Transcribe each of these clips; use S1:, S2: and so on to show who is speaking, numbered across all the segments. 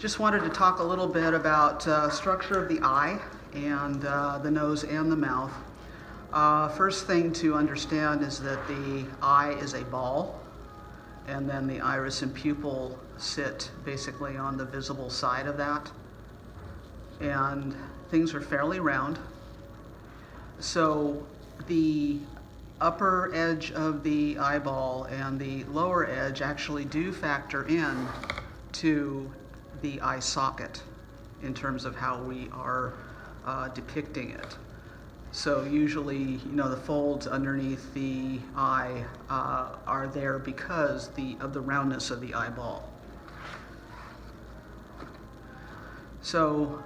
S1: Just wanted to talk a little bit about structure of the eye and the nose and the mouth. First thing to understand is that the eye is a ball, and then the iris and pupil sit basically on the visible side of that. And things are fairly round. So the upper edge of the eyeball and the lower edge actually do factor in to the eye socket in terms of how we are depicting it. So usually, the folds underneath the eye are there because of the roundness of the eyeball. So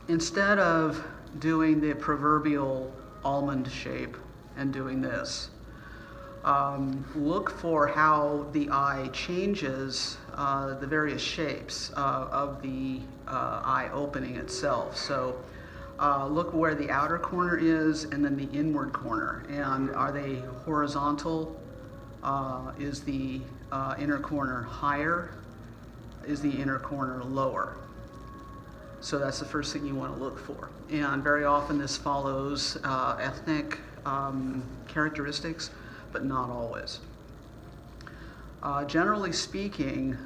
S1: instead of doing the proverbial almond shape and doing this, look for how the eye changes the various shapes of the eye opening itself. So look where the outer corner is and then the inward corner. And are they horizontal? Is the inner corner higher? Is the inner corner lower? So that's the first thing you want to look for. And very often this follows ethnic characteristics, but not always. Generally speaking,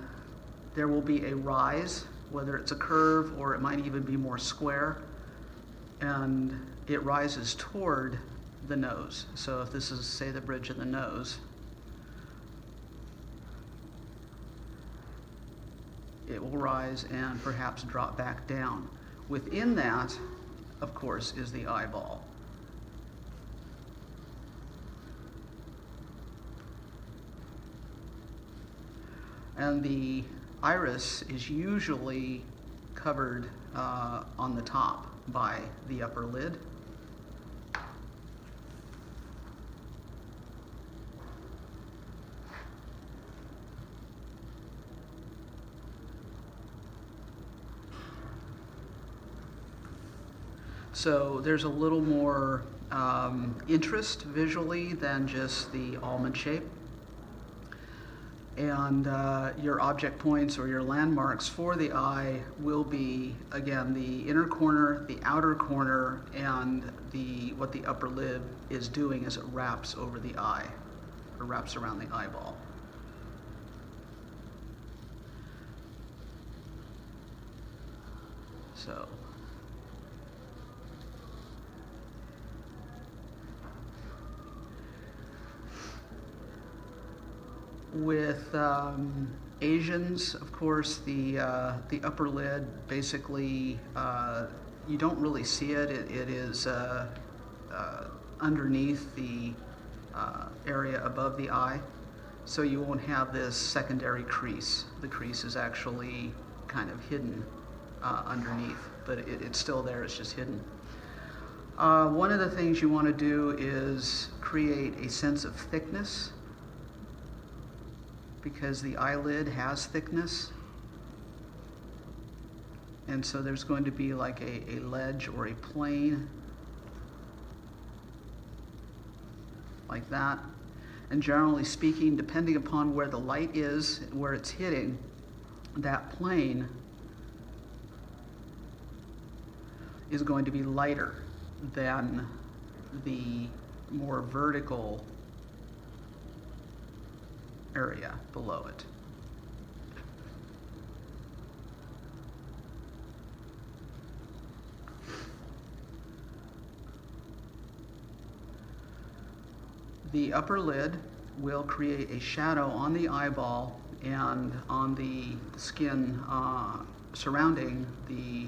S1: there will be a rise, whether it's a curve or it might even be more square, and it rises toward the nose. So if this is, say, the bridge of the nose, it will rise and perhaps drop back down. Within that, of course, is the eyeball. And the iris is usually covered on the top by the upper lid. So there's a little more interest visually than just the almond shape. And your object points or your landmarks for the eye will be, again, the inner corner, the outer corner, and what the upper lid is doing as it wraps over the eye, or wraps around the eyeball. So with Asians, of course, the upper lid basically, you don't really see it. It is underneath the area above the eye, so you won't have this secondary crease. The crease is actually kind of hidden underneath, but it's still there, it's just hidden. One of the things you want to do is create a sense of thickness, because the eyelid has thickness, and so there's going to be like a ledge or a plane like that. And generally speaking, depending upon where the light is, where it's hitting, that plane is going to be lighter than the more vertical area below it. The upper lid will create a shadow on the eyeball and on the skin surrounding the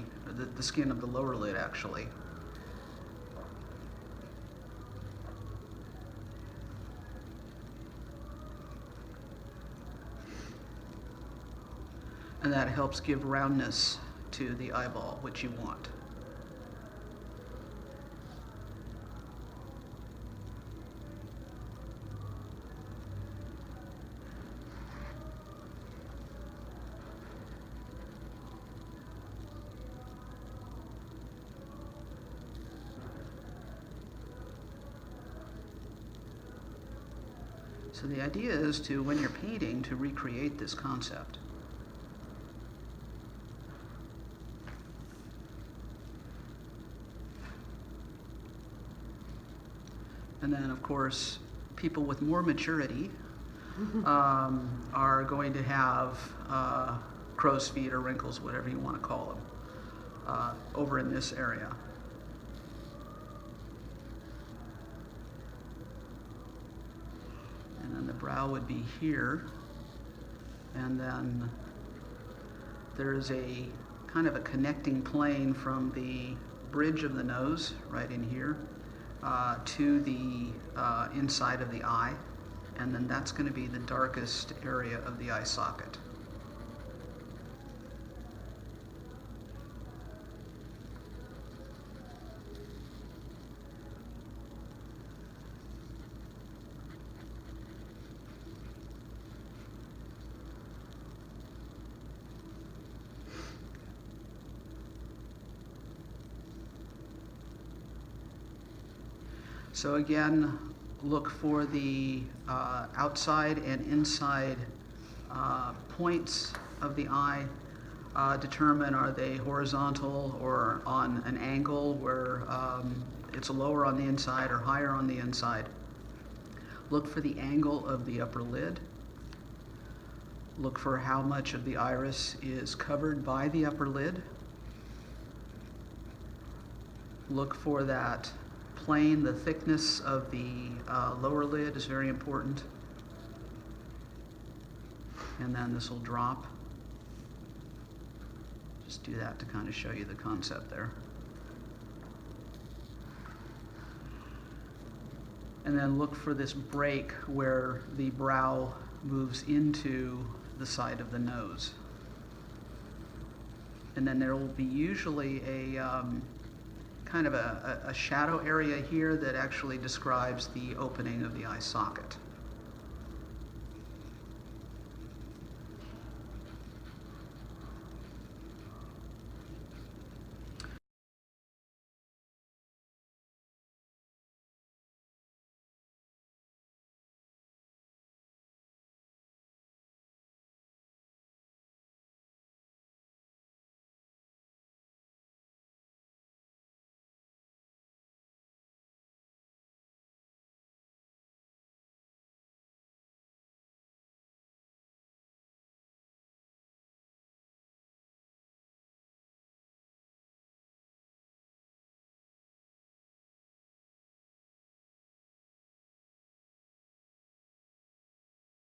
S1: skin of the lower lid, actually. And that helps give roundness to the eyeball, which you want. So the idea is to, when you're painting, to recreate this concept. And then, of course, people with more maturity are going to have crow's feet or wrinkles, whatever you want to call them, over in this area. And then the brow would be here. And then there's a kind of a connecting plane from the bridge of the nose, right in here, to the inside of the eye. And then that's going to be the darkest area of the eye socket. So again, look for the outside and inside points of the eye. Determine, are they horizontal or on an angle where it's lower on the inside or higher on the inside. Look for the angle of the upper lid. Look for how much of the iris is covered by the upper lid. Look for that plane. The thickness of the lower lid is very important. And then this will drop. Just do that to kind of show you the concept there. And then look for this break where the brow moves into the side of the nose. And then there will be usually a kind of a shadow area here that actually describes the opening of the eye socket.